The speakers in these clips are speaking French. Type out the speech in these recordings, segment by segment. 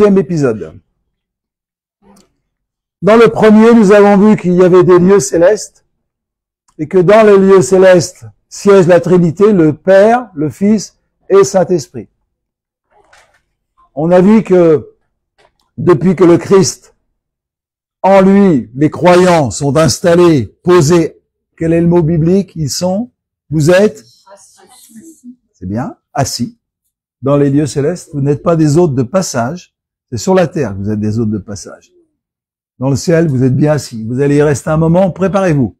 Deuxième épisode. Dans le premier, nous avons vu qu'il y avait des lieux célestes et que dans les lieux célestes siège la Trinité, le Père, le Fils et Saint-Esprit. On a vu que depuis que le Christ, en lui, les croyants sont installés, posés, quel est le mot biblique? Vous êtes, c'est bien, assis dans les lieux célestes. Vous n'êtes pas des hôtes de passage. C'est sur la terre que vous êtes des hôtes de passage. Dans le ciel, vous êtes bien assis. Vous allez y rester un moment, préparez-vous.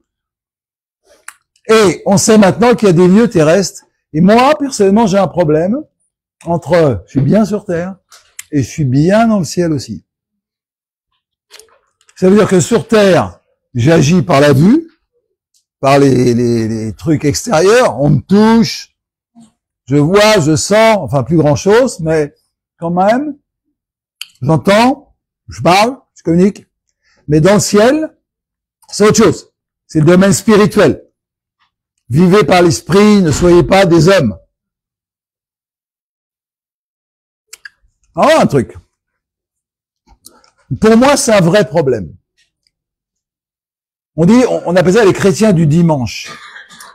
Et on sait maintenant qu'il y a des lieux terrestres. Et moi, personnellement, j'ai un problème entre je suis bien sur terre et je suis bien dans le ciel aussi. Ça veut dire que sur terre, j'agis par la vue, par les trucs extérieurs. On me touche, je vois, je sens, enfin plus grand chose, mais quand même, j'entends, je parle, je communique. Mais dans le ciel, c'est autre chose. C'est le domaine spirituel. Vivez par l'esprit, ne soyez pas des hommes. Alors, un truc. Pour moi, c'est un vrai problème. On appelle ça les chrétiens du dimanche.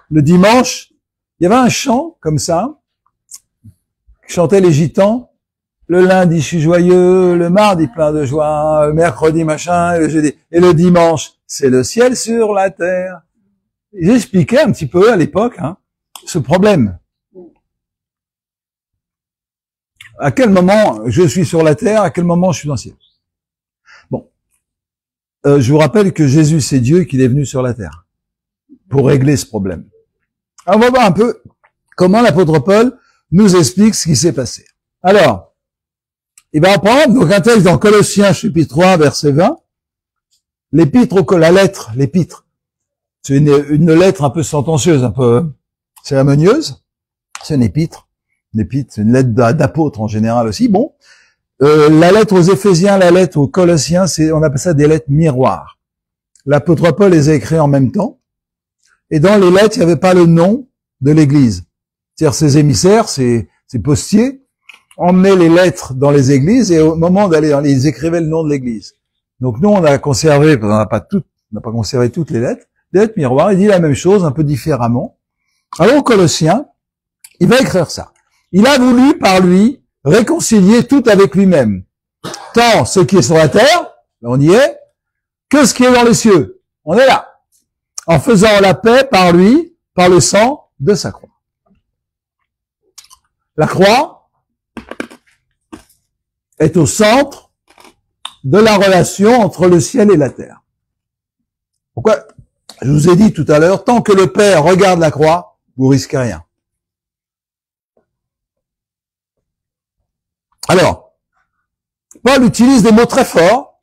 Le dimanche, il y avait un chant comme ça, qui chantait les gitans. Le lundi, je suis joyeux, le mardi, plein de joie, le mercredi, machin, et le jeudi. Et le dimanche, c'est le ciel sur la terre. J'expliquais un petit peu à l'époque ce problème. À quel moment je suis sur la terre, à quel moment je suis dans le ciel. Bon. Je vous rappelle que Jésus, c'est Dieu et qu'il est venu sur la terre pour régler ce problème. Alors, on va voir un peu comment l'apôtre Paul nous explique ce qui s'est passé. Alors, il va prendre donc un texte dans Colossiens chapitre 3 verset 20. L'épître, la lettre, l'épître. C'est une lettre un peu sentencieuse, un peu cérémonieuse. C'est une épître. L'épître, c'est une lettre d'apôtre en général aussi. Bon. La lettre aux Éphésiens, la lettre aux Colossiens, on appelle ça des lettres miroirs. L'apôtre Paul les a écrits en même temps. Et dans les lettres, il n'y avait pas le nom de l'église. C'est-à-dire ses émissaires, ses postiers, emmenaient les lettres dans les églises et au moment d'aller dans ils écrivaient le nom de l'église. Donc nous, on a conservé, on n'a pas conservé toutes les lettres miroirs. Il dit la même chose, un peu différemment. Alors, aux Colossiens, il va écrire ça. Il a voulu, par lui, réconcilier tout avec lui-même. Tant ce qui est sur la terre, on y est, que ce qui est dans les cieux. On est là. En faisant la paix par lui, par le sang de sa croix. La croix est au centre de la relation entre le ciel et la terre. Pourquoi? Je vous ai dit tout à l'heure, tant que le Père regarde la croix, vous risquez rien. Alors, Paul utilise des mots très forts.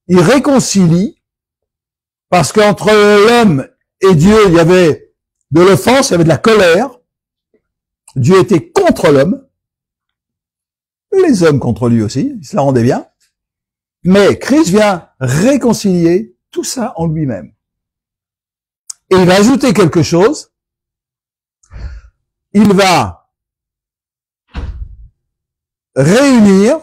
Il réconcilie, parce qu'entre l'homme et Dieu, il y avait de l'offense, il y avait de la colère. Dieu était contre l'homme. Les hommes contre lui aussi, il se la rendait bien. Mais Christ vient réconcilier tout ça en lui-même. Et il va ajouter quelque chose. Il va réunir,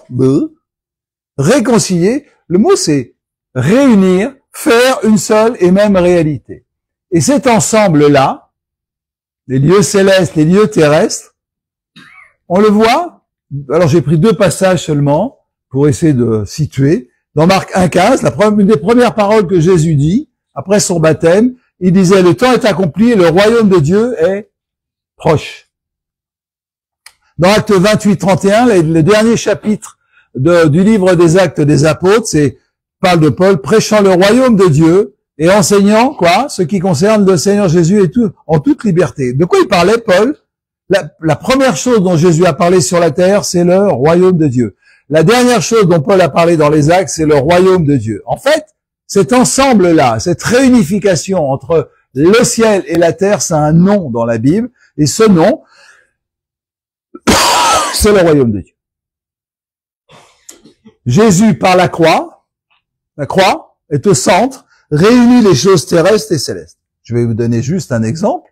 réconcilier. Le mot c'est réunir, faire une seule et même réalité. Et cet ensemble-là, les lieux célestes, les lieux terrestres, on le voit. Alors j'ai pris 2 passages seulement pour essayer de situer. Dans Marc 1,15, une des premières paroles que Jésus dit, après son baptême, il disait « Le temps est accompli et le royaume de Dieu est proche ». Dans Actes 28-31, le dernier chapitre du livre des Actes des Apôtres, parle de Paul prêchant le royaume de Dieu et enseignant ce qui concerne le Seigneur Jésus et tout, en toute liberté. De quoi il parlait, Paul? La première chose dont Jésus a parlé sur la terre, c'est le royaume de Dieu. La dernière chose dont Paul a parlé dans les Actes, c'est le royaume de Dieu. En fait, cet ensemble-là, cette réunification entre le ciel et la terre, c'est un nom dans la Bible. Et ce nom, c'est le royaume de Dieu. Jésus, par la croix est au centre, réunit les choses terrestres et célestes. Je vais vous donner juste un exemple.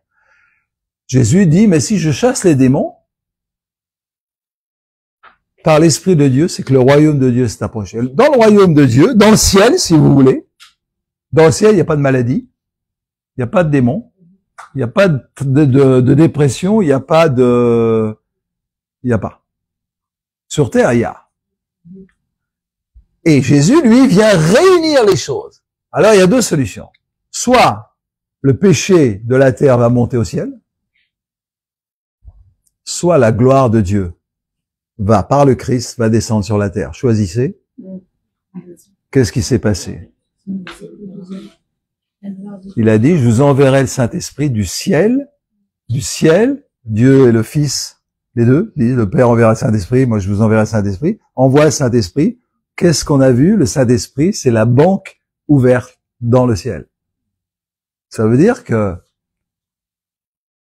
Jésus dit, mais si je chasse les démons, par l'Esprit de Dieu, c'est que le royaume de Dieu s'est approché. Dans le royaume de Dieu, dans le ciel, si vous voulez, dans le ciel, il n'y a pas de maladie, il n'y a pas de démons, il n'y a pas de dépression, il n'y a pas de... Il n'y a pas. Sur terre, il y a. Et Jésus, lui, vient réunir les choses. Alors, il y a deux solutions. Soit le péché de la terre va monter au ciel, soit la gloire de Dieu va, par le Christ, va descendre sur la terre. Choisissez. Qu'est-ce qui s'est passé? Il a dit, je vous enverrai le Saint-Esprit du ciel, Dieu et le Fils, les deux. Il dit, le Père enverra le Saint-Esprit, moi je vous enverrai le Saint-Esprit. Envoie le Saint-Esprit. Qu'est-ce qu'on a vu? Le Saint-Esprit, c'est la banque ouverte dans le ciel. Ça veut dire que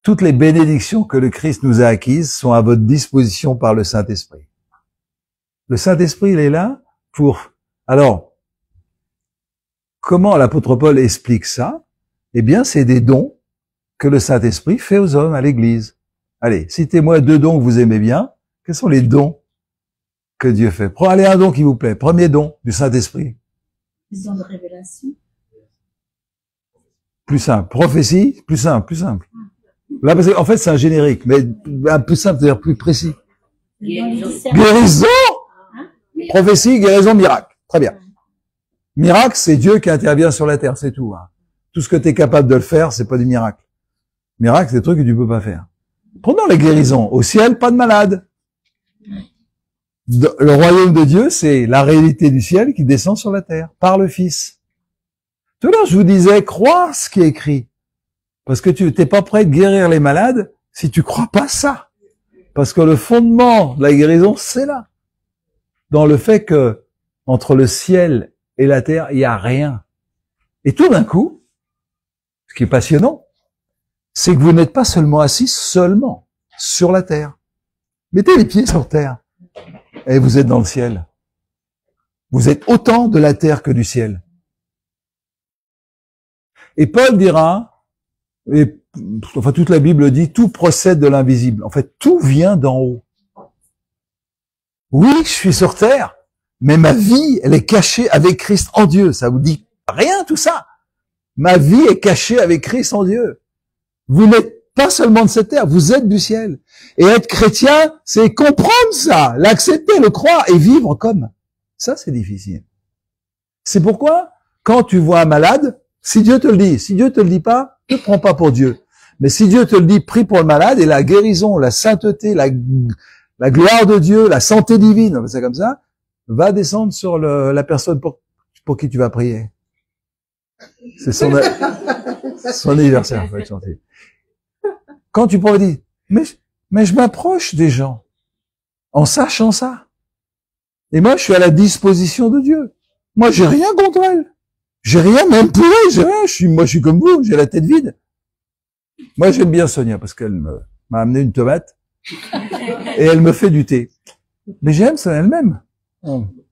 toutes les bénédictions que le Christ nous a acquises sont à votre disposition par le Saint-Esprit. Le Saint-Esprit, il est là pour... Alors, comment l'apôtre Paul explique ça? Eh bien, c'est des dons que le Saint-Esprit fait aux hommes, à l'Église. Allez, citez-moi 2 dons que vous aimez bien. Quels sont les dons que Dieu fait? Allez, un don qui vous plaît. Premier don du Saint-Esprit. Le don de révélation. Plus simple. Prophétie, plus simple. Là, parce qu'en fait, c'est un générique, mais plus simple, c'est-à-dire plus précis. Guérison, prophétie, guérison, miracle. Très bien. Miracle, c'est Dieu qui intervient sur la terre, c'est tout. Tout ce que tu es capable de le faire, c'est pas du miracle. Miracle, c'est des trucs que tu peux pas faire. Prenons les guérisons. Au ciel, pas de malade. Le royaume de Dieu, c'est la réalité du ciel qui descend sur la terre, par le Fils. Tout à l'heure, je vous disais, croire ce qui est écrit. Parce que tu n'es pas prêt de guérir les malades si tu crois pas ça. Parce que le fondement de la guérison, c'est là. Dans le fait que, entre le ciel et la terre, il n'y a rien. Et tout d'un coup, ce qui est passionnant, c'est que vous n'êtes pas seulement assis sur la terre. Mettez les pieds sur terre. Et vous êtes dans le ciel. Vous êtes autant de la terre que du ciel. Et Paul dira, enfin toute la Bible dit, tout procède de l'invisible. En fait, tout vient d'en haut. Oui, je suis sur terre, mais ma vie, elle est cachée avec Christ en Dieu. Ça vous dit rien tout ça. Ma vie est cachée avec Christ en Dieu. Vous n'êtes pas seulement de cette terre, vous êtes du ciel. Et être chrétien, c'est comprendre ça, l'accepter, le croire et vivre comme. Ça, c'est difficile. C'est pourquoi, quand tu vois un malade, si Dieu te le dit, si Dieu te le dit pas, ne prends pas pour Dieu. Mais si Dieu te le dit, prie pour le malade et la guérison, la sainteté, la gloire de Dieu, la santé divine, c'est comme ça, va descendre sur la personne pour qui tu vas prier. C'est son anniversaire, il faut être chanté. Quand tu pourrais dire, mais je m'approche des gens en sachant ça. Et moi, je suis à la disposition de Dieu. Moi, j'ai rien contre elle. J'ai rien, même pour elle, j'ai rien. Moi, je suis comme vous, j'ai la tête vide. Moi, j'aime bien Sonia parce qu'elle m'a amené une tomate et elle me fait du thé. Mais j'aime ça elle-même.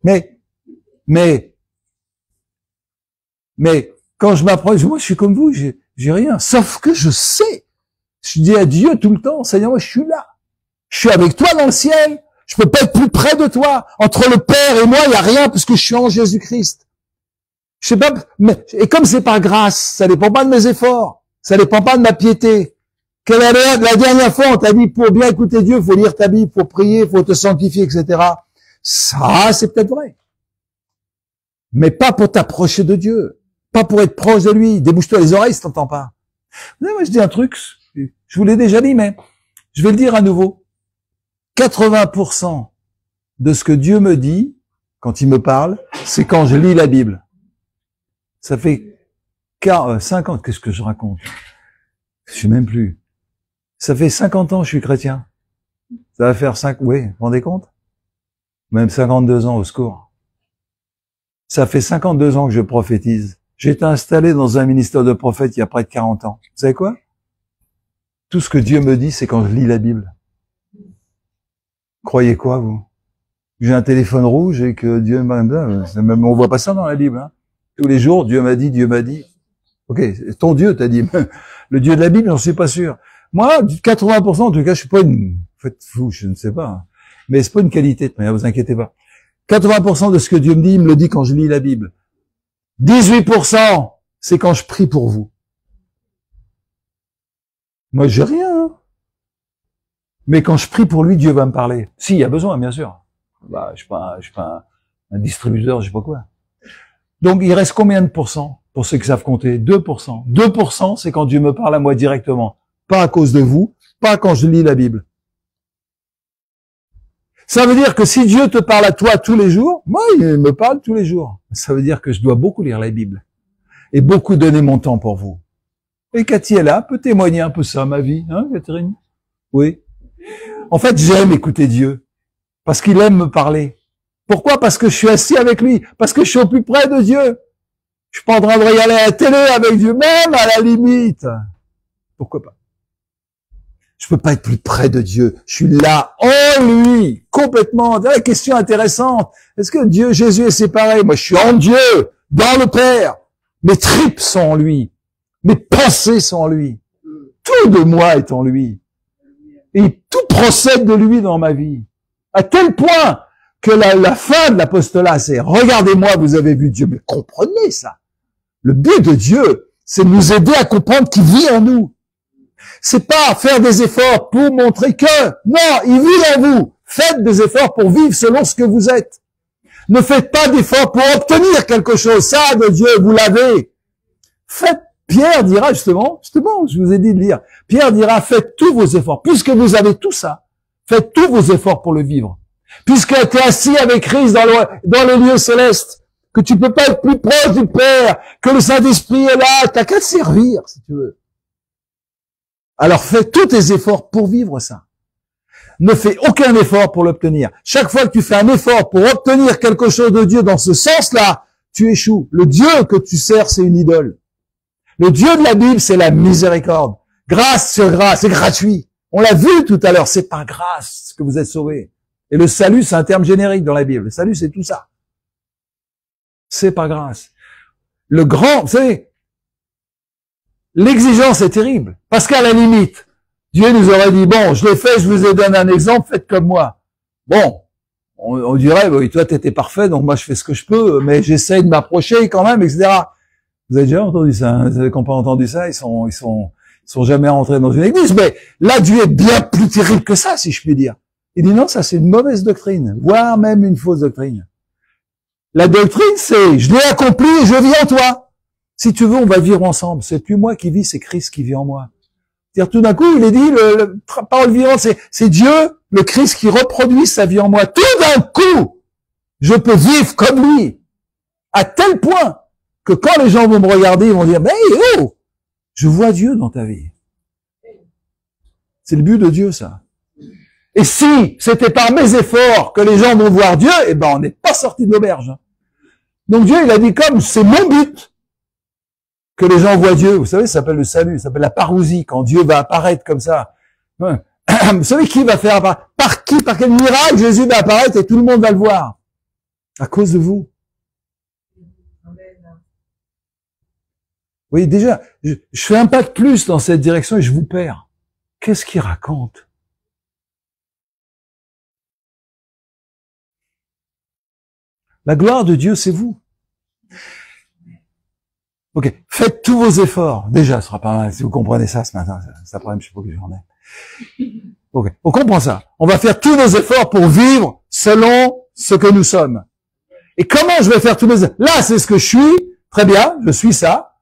Mais quand je m'approche, moi, je suis comme vous, j'ai rien. Sauf que je sais. Je dis à Dieu tout le temps, Seigneur, moi, je suis là. Je suis avec toi dans le ciel. Je peux pas être plus près de toi. Entre le Père et moi, il y a rien parce que je suis en Jésus-Christ. Je sais pas, et comme c'est par grâce, ça dépend pas de mes efforts, ça dépend pas de ma piété. La dernière fois, on t'a dit, pour bien écouter Dieu, faut lire ta Bible, faut prier, faut te sanctifier, etc. Ça, c'est peut-être vrai. Mais pas pour t'approcher de Dieu. Pas pour être proche de lui. Débouche-toi les oreilles si t'entends pas. Vous savez, moi, je dis un truc, je vous l'ai déjà dit, mais je vais le dire à nouveau. 80% de ce que Dieu me dit, quand il me parle, c'est quand je lis la Bible. Ça fait 50, qu'est-ce que je raconte? Je sais même plus. Ça fait 50 ans que je suis chrétien. Ça va faire oui, vous vous rendez compte? Même 52 ans, au secours. Ça fait 52 ans que je prophétise. J'ai été installé dans un ministère de prophète il y a près de 40 ans. Vous savez quoi? Tout ce que Dieu me dit, c'est quand je lis la Bible. Croyez quoi, vous? J'ai un téléphone rouge et que Dieu m'a... Même, on voit pas ça dans la Bible, hein. Tous les jours, Dieu m'a dit, Dieu m'a dit. Ok, ton Dieu t'a dit. Le Dieu de la Bible, j'en suis pas sûr. Moi, 80%, en tout cas, je suis pas une... Faites fou, je ne sais pas. Mais c'est pas une qualité, ne vous inquiétez pas. 80% de ce que Dieu me dit, il me le dit quand je lis la Bible. 18%, c'est quand je prie pour vous. Moi, j'ai rien, hein. Mais quand je prie pour lui, Dieu va me parler. Si, il y a besoin, bien sûr. Bah, je suis pas un distributeur, je sais pas quoi. Donc, il reste combien de pourcents pour ceux qui savent compter? 2%. 2%, c'est quand Dieu me parle à moi directement. Pas à cause de vous, pas quand je lis la Bible. Ça veut dire que si Dieu te parle à toi tous les jours, moi, il me parle tous les jours. Ça veut dire que je dois beaucoup lire la Bible. Et beaucoup donner mon temps pour vous. Et Cathy est là, peut témoigner un peu ça, ma vie, hein, Catherine? Oui. En fait, j'aime écouter Dieu. Parce qu'il aime me parler. Pourquoi? Parce que je suis assis avec lui. Parce que je suis au plus près de Dieu. Je suis pas en train de regarder à la télé avec Dieu, même à la limite. Pourquoi pas? Je peux pas être plus près de Dieu. Je suis là, en lui, complètement. La question intéressante. Est-ce que Dieu, Jésus est séparé? Moi, je suis en Dieu, dans le Père. Mes tripes sont en lui. Mes pensées sont en lui. Tout de moi est en lui. Et tout procède de lui dans ma vie. À tel point que la fin de l'apostolat, c'est « Regardez-moi, vous avez vu Dieu ». Mais comprenez ça. Le but de Dieu, c'est de nous aider à comprendre qu'il vit en nous. C'est pas faire des efforts pour montrer que, non, il vit en vous. Faites des efforts pour vivre selon ce que vous êtes. Ne faites pas d'efforts pour obtenir quelque chose. Ça, de Dieu, vous l'avez. Faites, Pierre dira justement, je vous ai dit de lire. Pierre dira, faites tous vos efforts. Puisque vous avez tout ça, faites tous vos efforts pour le vivre. Puisque tu es assis avec Christ dans les lieux célestes, que tu peux pas être plus proche du Père, que le Saint-Esprit est là, t'as qu'à te servir, si tu veux. Alors fais tous tes efforts pour vivre ça. Ne fais aucun effort pour l'obtenir. Chaque fois que tu fais un effort pour obtenir quelque chose de Dieu dans ce sens-là, tu échoues. Le Dieu que tu sers, c'est une idole. Le Dieu de la Bible, c'est la miséricorde. Grâce sur grâce, c'est gratuit. On l'a vu tout à l'heure, c'est par grâce que vous êtes sauvés. Et le salut, c'est un terme générique dans la Bible. Le salut, c'est tout ça. C'est par grâce. Le grand, vous savez, l'exigence est terrible. Parce qu'à la limite, Dieu nous aurait dit, bon, je l'ai fait, je vous ai donné un exemple, faites comme moi. Bon, on dirait, oui, toi, t'étais parfait, donc moi, je fais ce que je peux, mais j'essaye de m'approcher quand même, etc. Vous avez déjà entendu ça, hein? Vous avez pas entendu ça, ils sont jamais rentrés dans une église, mais là, Dieu est bien plus terrible que ça, si je puis dire. Il dit non, ça c'est une mauvaise doctrine, voire même une fausse doctrine. La doctrine, c'est, je l'ai accompli et je vis en toi. Si tu veux, on va vivre ensemble. C'est plus moi qui vis, c'est Christ qui vit en moi. C'est-à-dire, tout d'un coup, il est dit, la parole vivante, c'est Dieu, le Christ qui reproduit sa vie en moi. Tout d'un coup, je peux vivre comme lui. À tel point que quand les gens vont me regarder, ils vont dire, mais oh, je vois Dieu dans ta vie. C'est le but de Dieu, ça. Et si c'était par mes efforts que les gens vont voir Dieu, eh ben, on n'est pas sorti de l'auberge. Donc Dieu, il a dit comme, c'est mon but que les gens voient Dieu. Vous savez, ça s'appelle le salut, ça s'appelle la parousie, quand Dieu va apparaître comme ça. Vous savez qui va faire apparaître? Par qui? Par quel miracle Jésus va apparaître et tout le monde va le voir? À cause de vous. Oui, déjà, je fais un pas de plus dans cette direction et je vous perds. Qu'est-ce qu'il raconte? La gloire de Dieu, c'est vous. Ok, faites tous vos efforts. Déjà, ce sera pas mal. Si vous comprenez ça ce matin, cet après-midi, je sais pas que j'en ai. Ok, on comprend ça. On va faire tous nos efforts pour vivre selon ce que nous sommes. Et comment je vais faire tous mes efforts? Là, c'est ce que je suis. Très bien, je suis ça.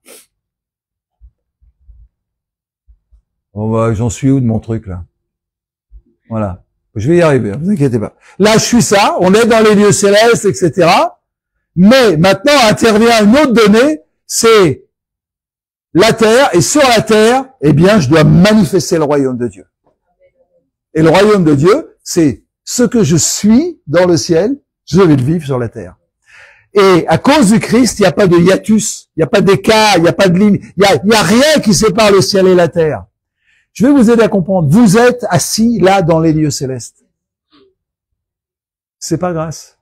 Bon, bah, j'en suis où de mon truc, là? Voilà. Je vais y arriver, ne vous inquiétez pas. Là, je suis ça, on est dans les lieux célestes, etc. Mais maintenant intervient une autre donnée, c'est la terre, et sur la terre, eh bien, je dois manifester le royaume de Dieu. Et le royaume de Dieu, c'est ce que je suis dans le ciel, je vais le vivre sur la terre. Et à cause du Christ, il n'y a pas de hiatus, il n'y a pas d'écart, il n'y a pas de limite, il y a rien qui sépare le ciel et la terre. Je vais vous aider à comprendre. Vous êtes assis là dans les lieux célestes. C'est pas grâce.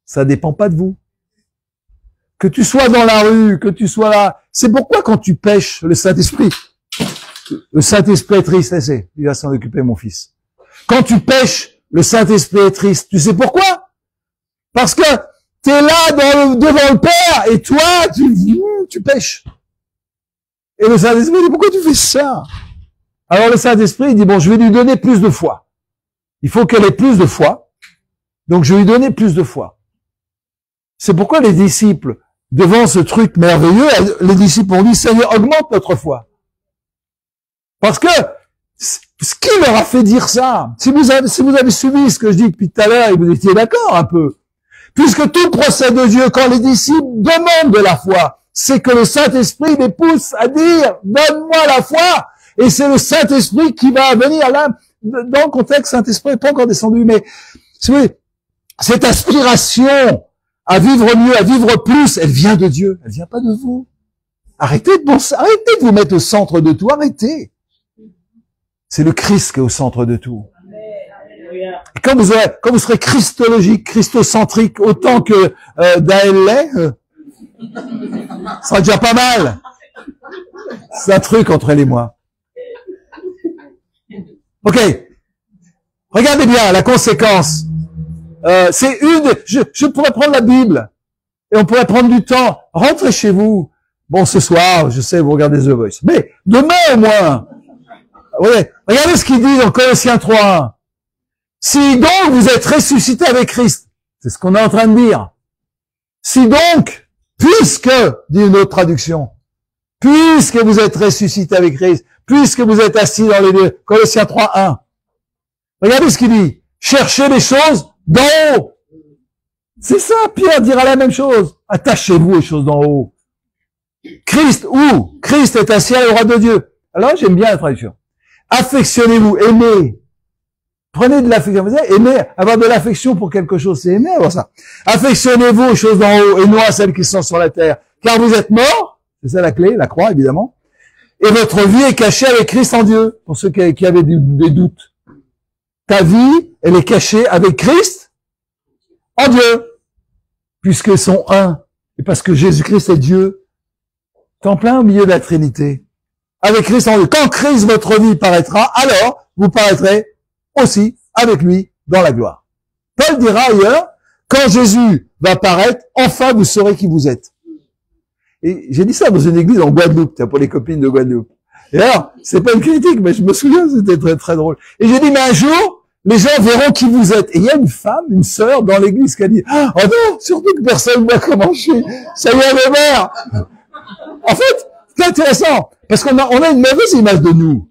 Ça dépend pas de vous. Que tu sois dans la rue, que tu sois là. C'est pourquoi quand tu pêches, le Saint-Esprit est triste, laissez. Il va s'en occuper, mon fils. Quand tu pêches, le Saint-Esprit est triste. Tu sais pourquoi? Parce que tu es là devant le Père et toi, tu pêches. Et le Saint-Esprit dit, pourquoi tu fais ça? Alors le Saint-Esprit dit, bon, je vais lui donner plus de foi. Il faut qu'elle ait plus de foi. Donc je vais lui donner plus de foi. C'est pourquoi les disciples, devant ce truc merveilleux, les disciples ont dit, Seigneur, augmente notre foi. Parce que, ce qui leur a fait dire ça, si vous avez suivi ce que je dis depuis tout à l'heure et vous étiez d'accord un peu, puisque tout procède de Dieu, quand les disciples demandent de la foi, c'est que le Saint-Esprit les pousse à dire, donne-moi la foi, et c'est le Saint-Esprit qui va venir là, dans le contexte, Saint-Esprit n'est pas encore descendu, mais, vous savez, cette aspiration à vivre mieux, à vivre plus, elle vient de Dieu, elle vient pas de vous. Arrêtez de vous mettre au centre de tout, arrêtez. C'est le Christ qui est au centre de tout. Et quand vous serez christologique, christocentrique, autant que Daël l'est, ça sera déjà pas mal. C'est un truc entre elle et moi. Ok. Regardez bien la conséquence. C'est je pourrais prendre la Bible et on pourrait prendre du temps. Rentrez chez vous. Bon, ce soir, je sais, vous regardez The Voice. Mais demain au moins. Ouais, regardez ce qu'il dit dans Colossiens 3:1. Si donc vous êtes ressuscité avec Christ, c'est ce qu'on est en train de dire. Si donc, puisque, dit une autre traduction, puisque vous êtes ressuscité avec Christ, puisque vous êtes assis dans les lieux, Colossiens 3:1. Regardez ce qu'il dit. Cherchez les choses d'en haut. C'est ça, Pierre dira la même chose. Attachez-vous aux choses d'en haut. Christ, où? Christ est assis à la droite de Dieu. Alors, j'aime bien la traduction. Affectionnez-vous, aimez. Prenez de l'affection. Aimez, avoir de l'affection pour quelque chose, c'est aimer avoir ça. Affectionnez-vous aux choses d'en haut et non à celles qui sont sur la terre. Car vous êtes morts, c'est ça la clé, la croix évidemment. Et votre vie est cachée avec Christ en Dieu. Pour ceux qui avaient des doutes. Ta vie, elle est cachée avec Christ en Dieu. Puisqu'ils sont un. Et parce que Jésus-Christ est Dieu. T'es en plein au milieu de la Trinité. Avec Christ en Dieu. Quand Christ, votre vie paraîtra, alors vous paraîtrez aussi avec lui dans la gloire. Paul dira ailleurs, quand Jésus va paraître, enfin vous saurez qui vous êtes. Et j'ai dit ça dans une église en Guadeloupe, pour les copines de Guadeloupe. Et alors, c'est pas une critique, mais je me souviens, c'était très très drôle. Et j'ai dit, mais un jour, les gens verront qui vous êtes. Et il y a une femme, une sœur dans l'église qui a dit, oh non, surtout que personne ne voit comment je suis. Ça y est, le maire. En fait, c'est intéressant, parce qu'on a une mauvaise image de nous.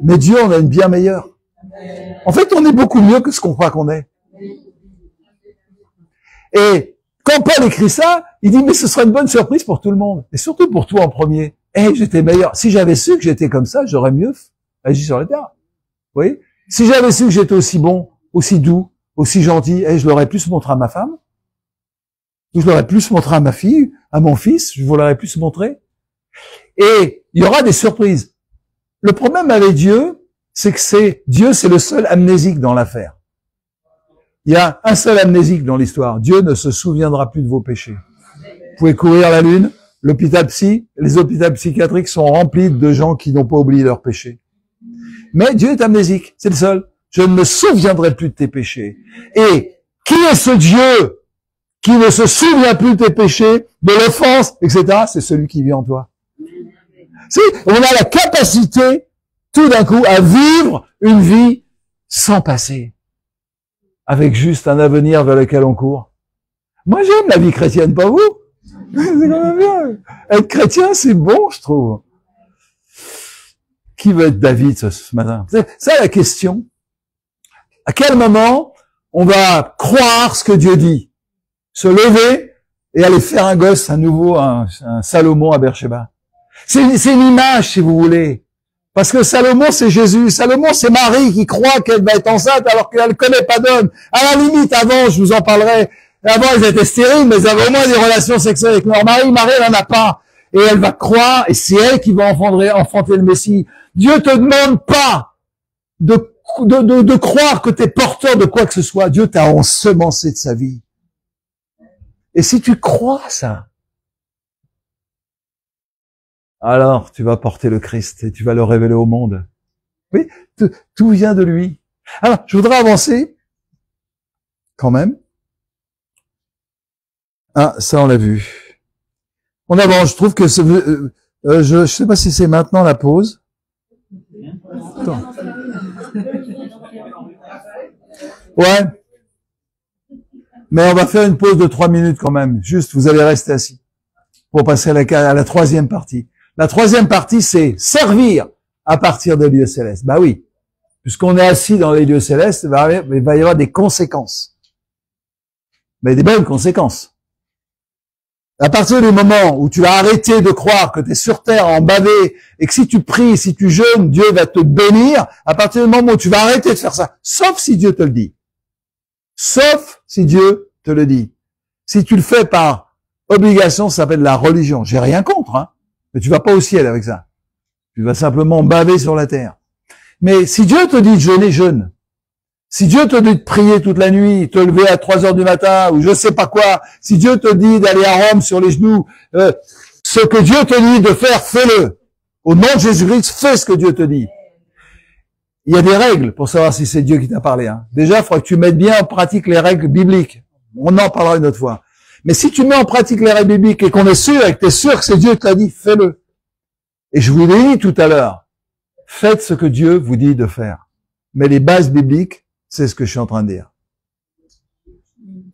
Mais Dieu en a une bien meilleure. En fait, on est beaucoup mieux que ce qu'on croit qu'on est. Et quand Paul écrit ça, il dit, mais ce sera une bonne surprise pour tout le monde. Et surtout pour toi en premier. J'étais meilleur. Si j'avais su que j'étais comme ça, j'aurais mieux agi sur la terre. Vous voyez? Si j'avais su que j'étais aussi bon, aussi doux, aussi gentil, je l'aurais plus montré à ma femme. Je l'aurais plus montré à ma fille, à mon fils, je vous l'aurais plus montré. Et il y aura des surprises. Le problème avec Dieu, c'est que Dieu, c'est le seul amnésique dans l'affaire. Il y a un seul amnésique dans l'histoire. Dieu ne se souviendra plus de vos péchés. Vous pouvez courir la lune, les hôpitaux psychiatriques sont remplis de gens qui n'ont pas oublié leurs péchés. Mais Dieu est amnésique, c'est le seul. Je ne me souviendrai plus de tes péchés. Et qui est ce Dieu qui ne se souvient plus de tes péchés, de l'offense, etc. C'est celui qui vit en toi. On a la capacité, tout d'un coup, à vivre une vie sans passé, avec juste un avenir vers lequel on court. Moi, j'aime la vie chrétienne, pas vous? C'est quand même bien. Être chrétien, c'est bon, je trouve. Qui veut être David ce matin? C'est ça la question. À quel moment on va croire ce que Dieu dit? Se lever et aller faire un gosse, un Salomon à Beersheba. C'est une image, si vous voulez. Parce que Salomon, c'est Jésus. Salomon, c'est Marie qui croit qu'elle va être enceinte alors qu'elle ne connaît pas d'homme. À la limite, avant, je vous en parlerai, avant, ils étaient stériles, mais ils avaient au moins des relations sexuelles avec leur mari. Marie, elle n'en a pas. Et elle va croire, et c'est elle qui va enfanter le Messie. Dieu te demande pas de croire que tu es porteur de quoi que ce soit. Dieu t'a ensemencé de sa vie. Et si tu crois ça, alors tu vas porter le Christ et tu vas le révéler au monde. Oui, tout vient de lui. Alors, je voudrais avancer quand même. Ah, ça on l'a vu. On avance, je trouve que je sais pas si c'est maintenant la pause. Attends. Ouais. Mais on va faire une pause de 3 minutes quand même. Juste, vous allez rester assis pour passer à la troisième partie. La troisième partie, c'est servir à partir des lieux célestes. Bah oui. Puisqu'on est assis dans les lieux célestes, il va y avoir des conséquences. Mais des bonnes conséquences. À partir du moment où tu vas arrêter de croire que tu es sur terre en bavé et que si tu pries, si tu jeûnes, Dieu va te bénir, à partir du moment où tu vas arrêter de faire ça, sauf si Dieu te le dit. Sauf si Dieu te le dit. Si tu le fais par obligation, ça s'appelle la religion. J'ai rien contre, hein. Mais tu vas pas au ciel avec ça. Tu vas simplement baver sur la terre. Mais si Dieu te dit de jeûner, jeûne. Si Dieu te dit de prier toute la nuit, te lever à 3 heures du matin, ou je sais pas quoi, si Dieu te dit d'aller à Rome sur les genoux, ce que Dieu te dit de faire, fais-le. Au nom de Jésus-Christ, fais ce que Dieu te dit. Il y a des règles pour savoir si c'est Dieu qui t'a parlé. Hein. Déjà, il faudra que tu mettes bien en pratique les règles bibliques. On en parlera une autre fois. Mais si tu mets en pratique les règles bibliques et qu'on est sûr, et que tu es sûr que c'est Dieu qui t'a dit, fais-le. Et je vous l'ai dit tout à l'heure, faites ce que Dieu vous dit de faire. Mais les bases bibliques, c'est ce que je suis en train de dire.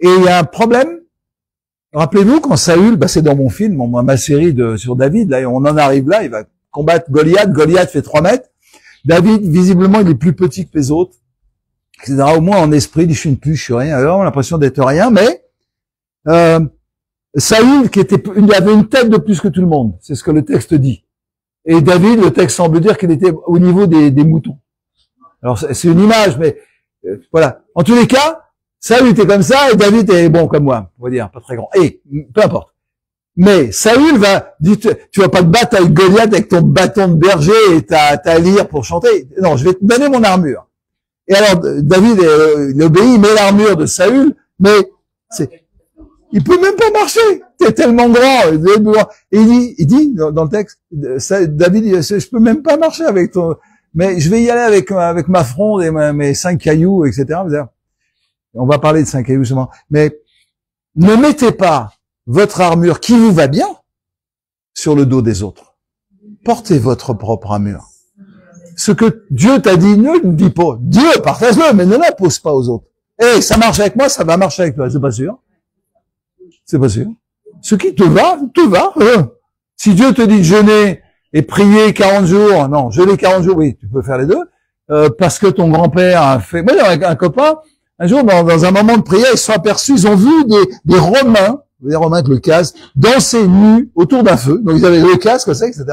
Et il y a un problème. Rappelez-vous quand Saül, c'est dans mon film, ma série sur David, là, on en arrive là, il va combattre Goliath. Goliath fait 3 mètres. David, visiblement, il est plus petit que les autres, etc. Au moins, en esprit, il dit, je suis une pluche, je suis rien. Alors, on a l'impression d'être rien, mais Saül, il avait une tête de plus que tout le monde. C'est ce que le texte dit. Et David, le texte semble dire qu'il était au niveau des moutons. Alors, c'est une image, mais voilà. En tous les cas, Saül était comme ça et David est bon comme moi, on va dire, pas très grand. Et peu importe. Mais Saül tu vas pas te battre avec Goliath avec ton bâton de berger et ta lyre pour chanter. Non, je vais te donner mon armure. Et alors David il obéit, il met l'armure de Saül, mais il peut même pas marcher. T'es tellement grand. Et il dit dans le texte, David dit, je peux même pas marcher avec ton. Mais je vais y aller avec ma fronde et mes 5 cailloux, etc. On va parler de 5 cailloux seulement. Mais ne mettez pas votre armure qui vous va bien sur le dos des autres. Portez votre propre armure. Ce que Dieu t'a dit, ne le dis pas. Dieu, partage-le, mais ne l'impose pas aux autres. Ça marche avec moi, ça va marcher avec toi. C'est pas sûr. C'est pas sûr. Ce qui te va, te va. Si Dieu te dit de jeûner et prier 40 jours, non, jeûner 40 jours, oui, tu peux faire les deux, parce que ton grand-père a fait. Moi, j'avais un copain, un jour, dans un moment de prière, ils se sont aperçus, ils ont vu des Romains avec le casque, danser nus autour d'un feu. Donc, ils avaient le casque, ça, etc.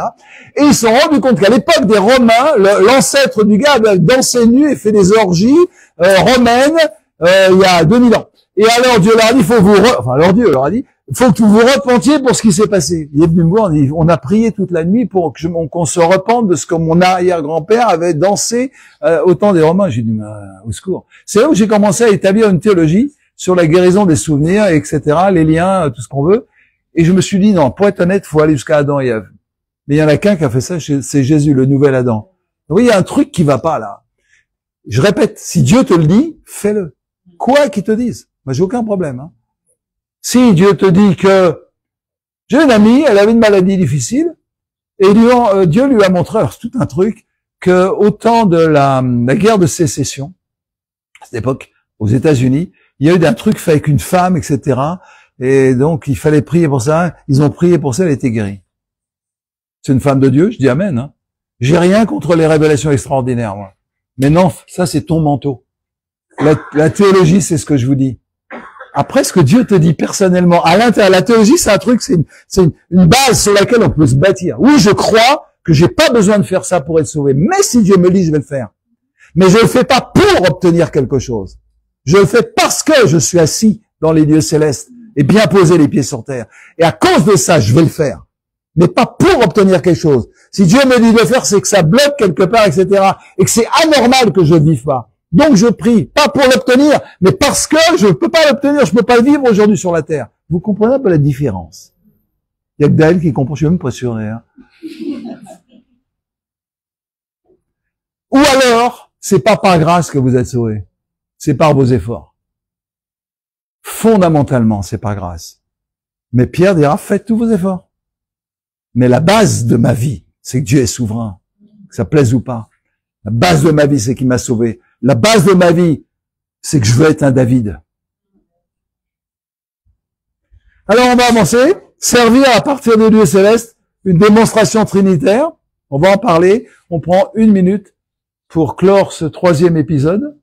Et ils se sont rendus compte qu'à l'époque des Romains, l'ancêtre du gars avait dansé nu et fait des orgies romaines il y a 2000 ans. Et alors, Dieu leur a dit, Dieu leur a dit, faut que vous repentiez pour ce qui s'est passé. Il est venu me voir, on a prié toute la nuit pour qu'on se repente de ce que mon arrière-grand-père avait dansé au temps des Romains. J'ai dit, au secours. C'est là où j'ai commencé à établir une théologie sur la guérison des souvenirs, etc., les liens, tout ce qu'on veut. Et je me suis dit, non, pour être honnête, faut aller jusqu'à Adam et Ève. Mais il y en a qu'un qui a fait ça, c'est Jésus, le nouvel Adam. Donc, il y a un truc qui va pas là. Je répète, si Dieu te le dit, fais-le. Quoi qu'il te dise. Moi, j'ai aucun problème, hein. Si Dieu te dit que j'ai une amie, elle avait une maladie difficile, et Dieu lui a montré, alors c'est tout un truc, que au temps de la guerre de sécession, à cette époque, aux États-Unis, il y a eu un truc fait avec une femme, etc. Et donc, il fallait prier pour ça. Ils ont prié pour ça, elle a été guérie. C'est une femme de Dieu, je dis amen. Hein. J'ai rien contre les révélations extraordinaires, moi. Mais non, ça c'est ton manteau. La théologie, c'est ce que je vous dis. Après, ce que Dieu te dit personnellement, à l'intérieur, la théologie, c'est un truc, c'est une base sur laquelle on peut se bâtir. Oui, je crois que j'ai pas besoin de faire ça pour être sauvé. Mais si Dieu me dit, je vais le faire. Mais je le fais pas pour obtenir quelque chose. Je le fais parce que je suis assis dans les lieux célestes et bien posé les pieds sur terre. Et à cause de ça, je vais le faire. Mais pas pour obtenir quelque chose. Si Dieu me dit de le faire, c'est que ça bloque quelque part, etc. Et que c'est anormal que je ne vive pas. Donc je prie, pas pour l'obtenir, mais parce que je ne peux pas l'obtenir, je ne peux pas le vivre aujourd'hui sur la terre. Vous comprenez un peu la différence? Il y a que Daël qui comprend, je suis même pas sûr d'ailleurs. Ou alors, c'est pas par grâce que vous êtes sauvés, c'est par vos efforts. Fondamentalement, c'est par grâce. Mais Pierre dira, faites tous vos efforts. Mais la base de ma vie, c'est que Dieu est souverain, que ça plaise ou pas. La base de ma vie, c'est qu'il m'a sauvé. La base de ma vie, c'est que je veux être un David. Alors on va avancer, servir à partir des lieux célestes, une démonstration trinitaire. On va en parler. On prend 1 minute pour clore ce 3e épisode.